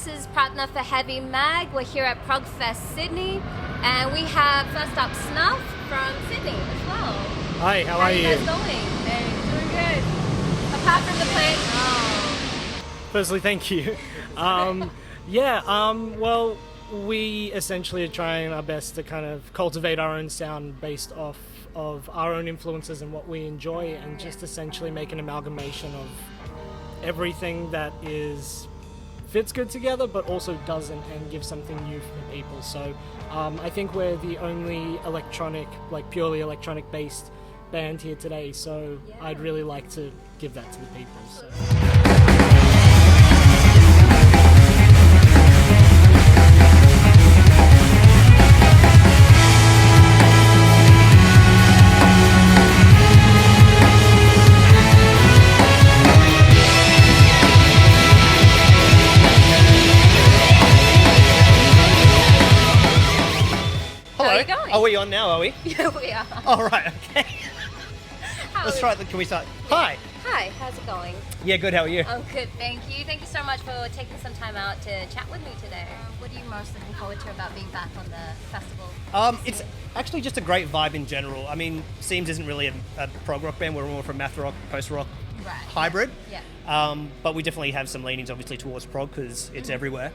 services partner for Heavy Mag. We're here at Progfest Sydney, and we have first up Snuff from Sydney as well. Hi, how are you? How are you guys going? Hey, doing good. Apart from the plane. Firstly, thank you. Well, we essentially are trying our best to kind of cultivate our own sound based off of our own influences and what we enjoy, and just essentially make an amalgamation of everything that fits good together but also doesn't, and gives something new for people. So I think we're the only purely electronic based band here today, so I'd really like to give that to the people. So. How are you going? Are we on now, are we? Yeah, we are. All right, okay. Let's try it. Can we start? Hi. Hi, how's it going? Yeah, good. How are you? I'm good, thank you. Thank you so much for taking some time out to chat with me today. What are you most looking forward to about being back on the festival? It's actually just a great vibe in general. I mean, Seams isn't really a prog rock band. We're more from math rock, post rock hybrid. Yeah. But we definitely have some leanings, obviously, towards prog because it's everywhere.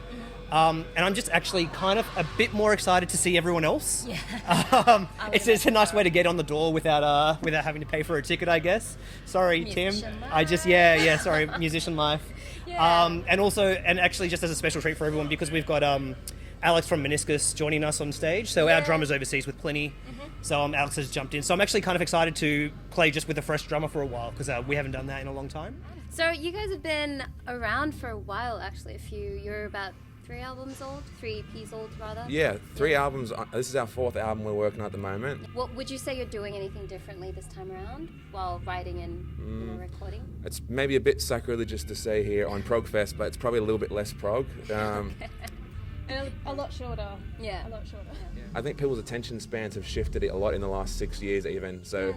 And I'm just actually kind of a bit more excited to see everyone else. Yeah. It's a nice way to get on the door without having to pay for a ticket, I guess. Sorry, Musician Tim. life. Sorry, musician life. Yeah. And actually just as a special treat for everyone, because we've got Alex from Meniscus joining us on stage. So our drummer's overseas with Pliny. So Alex has jumped in. So I'm actually kind of excited to play just with a fresh drummer for a while, because we haven't done that in a long time. So you guys have been around for a while, actually. You're about 3 EPs old rather. Yeah, 3 albums. This is our 4th album we're working on at the moment. What would you say you're doing anything differently this time around while writing and recording? It's maybe a bit sacrilegious to say here on Progfest, but it's probably a little bit less prog. And a lot shorter. Yeah. A lot shorter. Yeah. I think people's attention spans have shifted a lot in the last 6 years even. So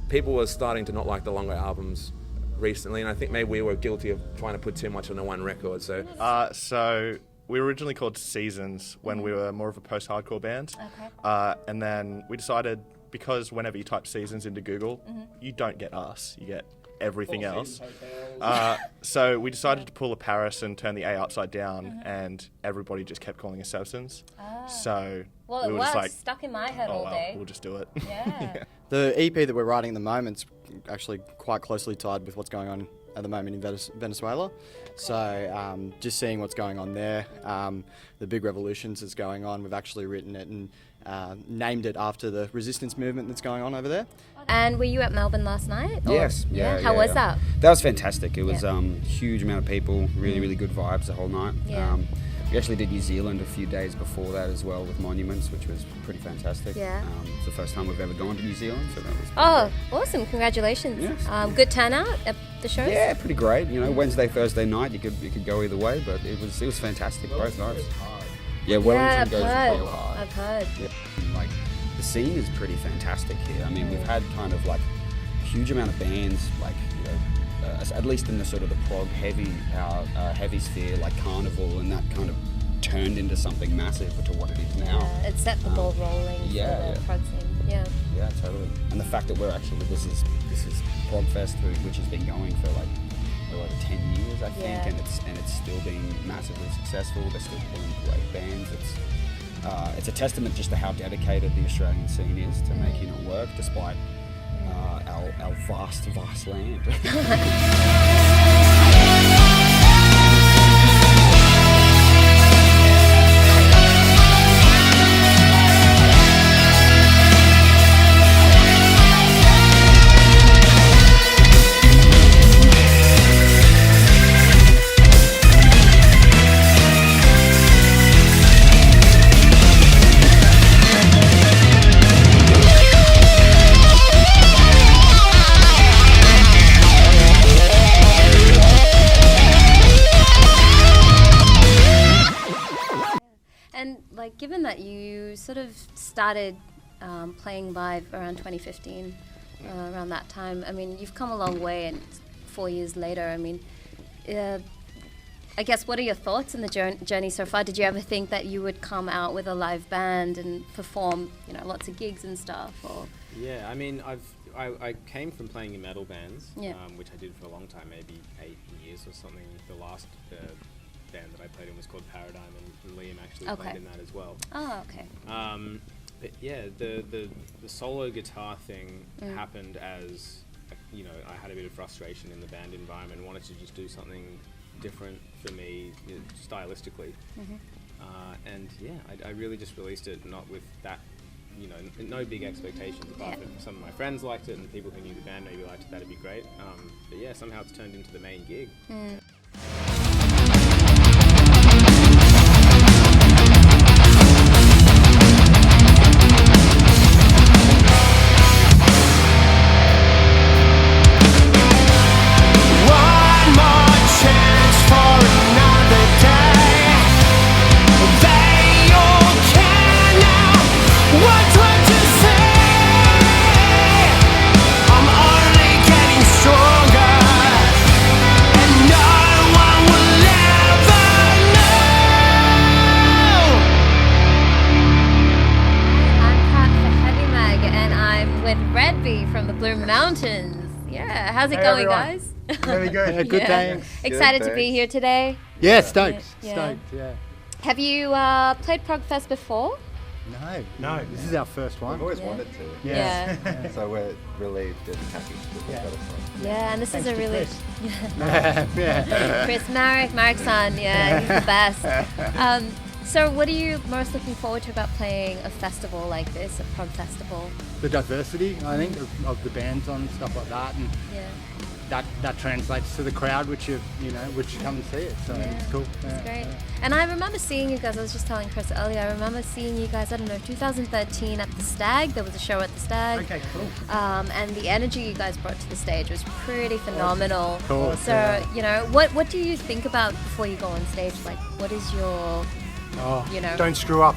people were starting to not like the longer albums recently, and I think maybe we were guilty of trying to put too much on the one record. So we were originally called Seasons when we were more of a post-hardcore band. Okay. And then we decided, because whenever you type Seasons into Google, you don't get us, you get everything else. So we decided to pull a Paris and turn the A upside down, and everybody just kept calling us Sebsons. So Well, we it were just works. like, Stuck in my head all day. we'll just do it. Yeah. The EP that we're writing at the moment's actually quite closely tied with what's going on at the moment in Venezuela. So just seeing what's going on there, the big revolutions that's going on, we've actually written it and named it after the resistance movement that's going on over there. And were you at Melbourne last night? Yes. Yeah. How was that? That was fantastic. It was huge amount of people, really good vibes the whole night. Yeah. We actually did New Zealand a few days before that as well with Monuments, which was pretty fantastic. Yeah. It's the first time we've ever gone to New Zealand, so that was Awesome. Congratulations. Yes. Good turnout at the shows? Yeah, pretty great. You know, Wednesday, Thursday night, you could go either way, but it was fantastic both nights. Yeah, Wellington goes real hard. I've heard. Yeah. Like, the scene is pretty fantastic here. I mean, we've had kind of like a huge amount of bands, like, you know, at least in the sort of the prog heavy sphere, like Carnival, and that kind of turned into something massive to what it is now. Yeah, it set the ball rolling for the prog scene. Yeah. Yeah, totally. And the fact that we're actually, this is Progfest, which has been going for like over 10 years, I think, and it's still being massively successful. They're still pulling great bands. It's a testament just to how dedicated the Australian scene is to making it work, despite our vast land. And like, given that you sort of started playing live around 2015, around that time, I mean, you've come a long way, and 4 years later, I mean, I guess, what are your thoughts in the journey so far? Did you ever think that you would come out with a live band and perform, lots of gigs and stuff? Or Yeah, I mean, I came from playing in metal bands, Yeah. Which I did for a long time, maybe 8 years or something. The last band that I played in was called Paradigm, and Liam actually Okay. played in that as well. Oh, okay. But yeah, the solo guitar thing happened as I had a bit of frustration in the band environment and wanted to just do something different for me stylistically. And yeah, I really just released it, not with that, no big expectations apart from some of my friends liked it and people who knew the band maybe liked it, that'd be great. But yeah, somehow it's turned into the main gig. Mountains. Yeah, how's it Hey, going, everyone. guys? Very good. Yeah, good, thanks. Excited Good, to be thanks. here today. Yeah, stoked. Yeah. Stoked, yeah. Have you played Progfest before? No, this is our first one. We've always Yeah. wanted to. Yeah. So we're relieved and happy that we've got a song. Yeah, and this Thanks is a to really Chris. Yeah. Chris Marek-san. Yeah, he's the best. So, what are you most looking forward to about playing a festival like this, a prog festival? The diversity, I think, of the bands on stuff like that, and Yeah. that translates to the crowd, which you come and see it. So it's cool. It's great. And I remember seeing you guys, I was just telling Chris earlier, I remember seeing you guys, 2013 at the Stag. There was a show at the Stag. Okay, cool. And the energy you guys brought to the stage was pretty phenomenal. Cool. So, what do you think about before you go on stage? Like, what is your, Don't screw up.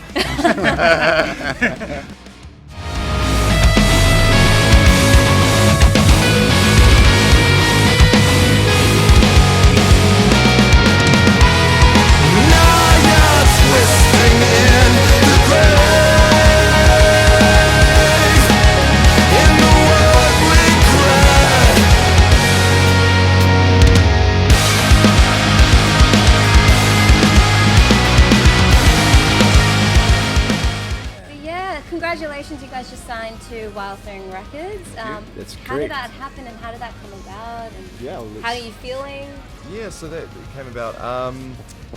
Congratulations, you guys just signed to Wild Thing Records. That's How great. did that happen and how did that come about? And Yeah, well, how are you feeling? Yeah, so that came about.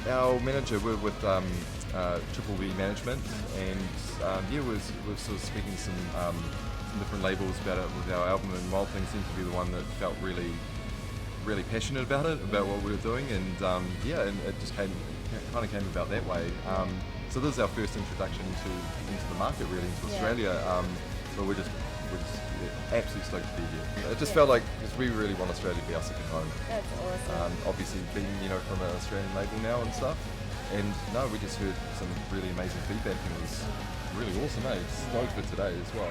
Our manager, we're with Triple B Management, and we're sort of speaking to some different labels about it with our album, and Wild Thing seemed to be the one that felt really passionate about it, about what we were doing, and and it just kind of came about that way. So this is our first introduction into the market, really, into Australia. But we're just absolutely stoked to be here. It just felt like, because we really want Australia to be our second home. That's awesome. Obviously being, from an Australian label now and stuff. And no, we just heard some really amazing feedback and it was really awesome, eh? Stoked for today as well.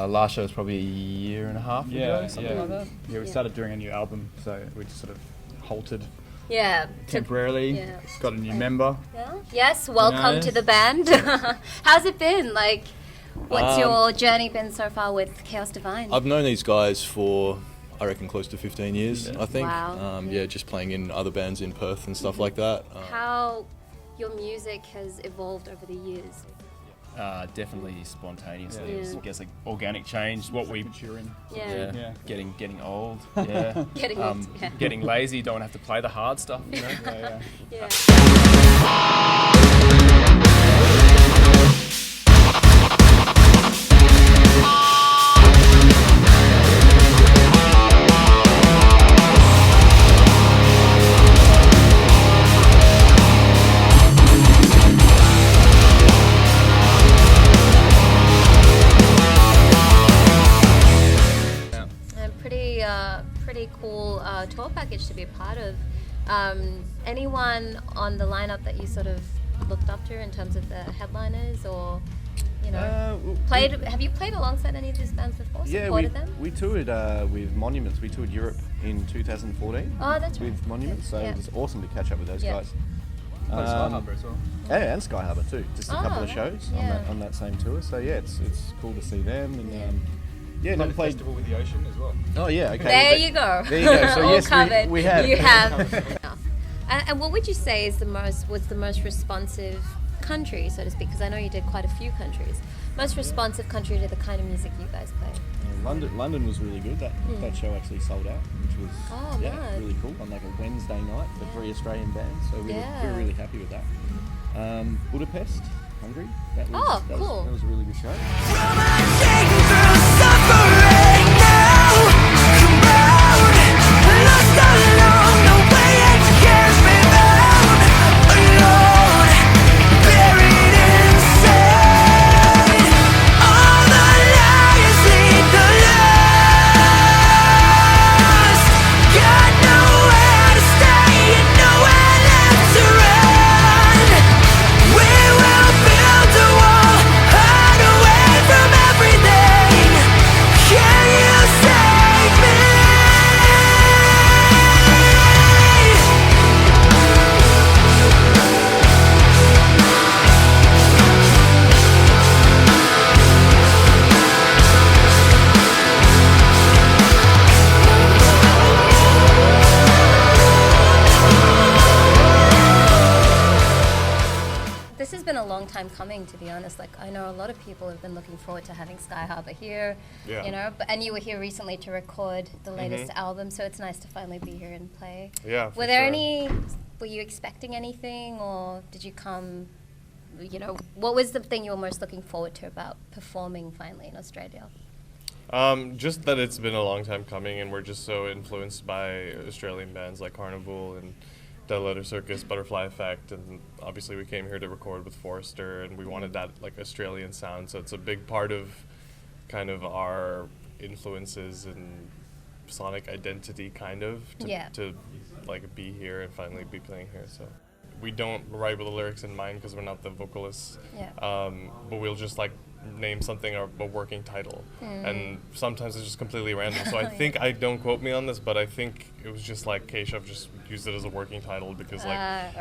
Last show was probably a year and a half ago, something yeah. like that. Yeah, we started doing a new album, so we just sort of halted Yeah. temporarily. Yeah. Got a new member. Yeah. Yes, welcome Nice. to the band. How's it been? Like, what's your journey been so far with Chaos Divine? I've known these guys for, I reckon, close to 15 years, I think. Wow. Just playing in other bands in Perth and stuff like that. How your music has evolved over the years? Definitely spontaneously. Yeah. I guess like organic change. What we Yeah. Getting old. Yeah. Getting old, yeah. Getting lazy. Don't have to play the hard stuff. You know? Yeah. Pretty cool tour package to be a part of. Anyone on the lineup that you sort of looked up to in terms of the headliners, or have you played alongside any of these bands before? Supported them? We toured with Monuments. We toured Europe in 2014. Oh, that's right. With Monuments, so it was awesome to catch up with those guys. Skyharbour as well. Yeah, and Skyharbour too. Just a couple of nice. shows Yeah. on that same tour. So yeah, it's cool to see them and. Never played Festival with the Ocean as well. Oh yeah, okay. There you go. There you go. So All yes, covered. we have. You have. And what would you say is was the most responsive country, so to speak? Because I know you did quite a few countries. Most responsive country to the kind of music you guys play. London was really good. That show actually sold out, which was nice. really cool on like a Wednesday night for 3 Australian bands. So we were really happy with that. Budapest, Hungary. That was cool. That was a really good show. This has been a long time coming, to be honest. Like, I know a lot of people have been looking forward to having Skyharbour here, and you were here recently to record the latest album, so it's nice to finally be here and play. Yeah, were you expecting anything, or did you come, what was the thing you were most looking forward to about performing finally in Australia? Just that it's been a long time coming, and we're just so influenced by Australian bands like Carnival and Dead Letter Circus, Butterfly Effect, and obviously we came here to record with Forrester, and we wanted that like Australian sound, so it's a big part of kind of our influences and sonic identity kind of to like be here and finally be playing here. So we don't write with the lyrics in mind because we're not the vocalists, but we'll just like name something a working title, and sometimes it's just completely random. So I think don't quote me on this, but I think it was just like Keshav just used it as a working title because like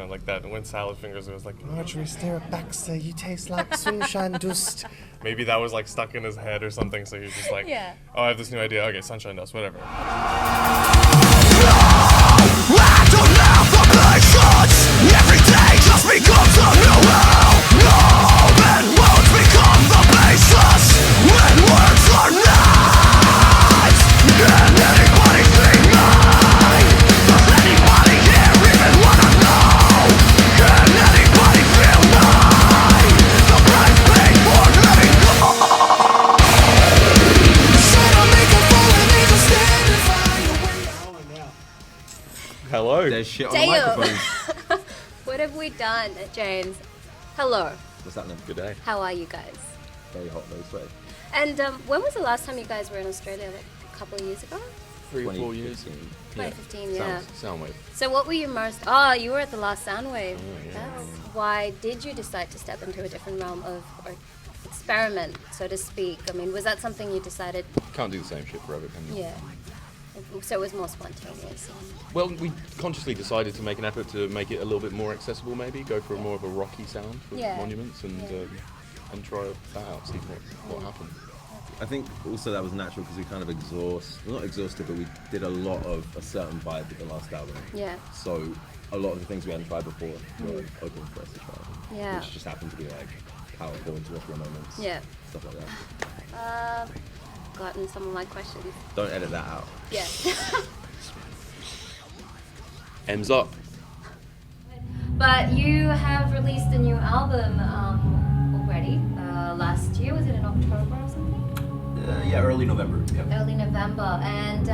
like that when Salad Fingers, it was like Marjorie stare back, say you taste like sunshine dust. Maybe that was like stuck in his head or something, so he was just like oh, I have this new idea, okay, sunshine dust, whatever. Every day just becomes a new hell. And words become the basis when words are not. Can anybody see me? Does anybody here even wanna know? Can anybody feel me? The price paid for letting go. Should I make a fall and leave a stand and find a way? Hello. There's shit on the microphone. What have we done, James? Hello. What's happening? Good day. How are you guys? Very hot, very sweaty. And when was the last time you guys were in Australia? Like a couple of years ago? 3 or 4 years. 2015, yeah. Soundwave. So what were you most... Oh, you were at the last Soundwave. Oh, yeah. Why did you decide to step into a different realm of or experiment, so to speak? I mean, was that something you decided... Can't do the same shit forever, can you? Yeah. So it was more spontaneous. Well, we consciously decided to make an effort to make it a little bit more accessible, maybe go for more of a rocky sound with Monuments, and try that out, see what happens. I think also that was natural because we kind of not exhausted, but we did a lot of a certain vibe with the last album. Yeah. So a lot of the things we hadn't tried before were open for us to try. Yeah. Which just happened to be like power chords, rockier moments, Yeah. stuff like that. Gotten some of my questions. Don't edit that out. Yeah. M's up. But you have released a new album already. Last year, was it in October or something? Yeah, early November. Yeah. Early November. And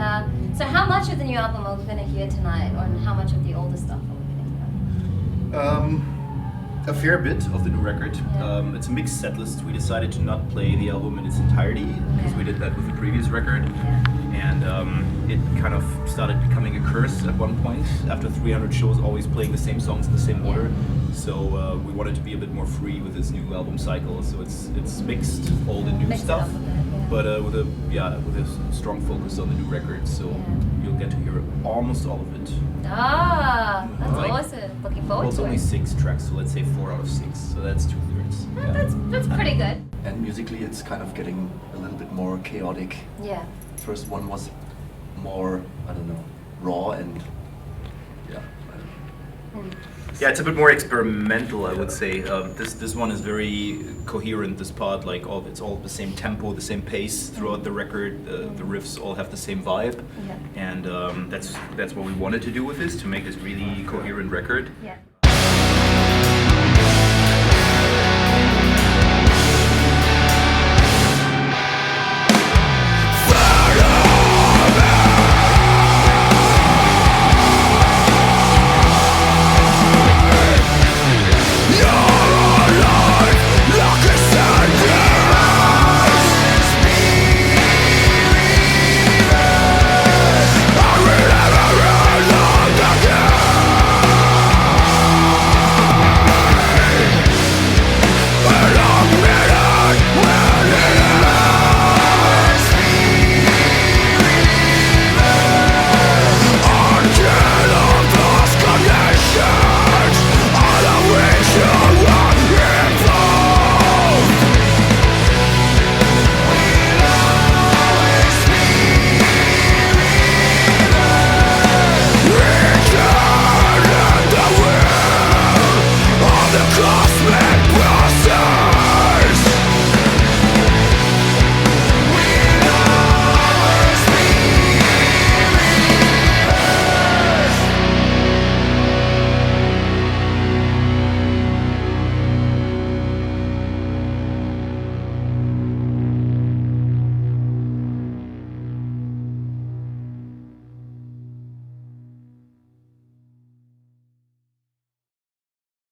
so how much of the new album are we going to hear tonight, or how much of the older stuff are we going to hear? A fair bit of the new record. It's a mixed set list. We decided to not play the album in its entirety because we did that with the previous record. And it kind of started becoming a curse at one point after 300 shows always playing the same songs in the same order. So we wanted to be a bit more free with this new album cycle. So it's mixed old and new stuff, but with a strong focus on the new record. So you'll get to hear almost all of it. Ah, that's awesome. Looking forward It's to only it. 6 tracks, so let's say 4 out of 6. So that's 2/3. That's pretty good. And musically, it's kind of getting a little bit more chaotic. Yeah. First one was more, I don't know, raw and yeah. Yeah, it's a bit more experimental, I would say. This one is very coherent. This part, like it's all the same tempo, the same pace throughout the record. The riffs all have the same vibe, and that's what we wanted to do with this, to make this really coherent record. Yeah.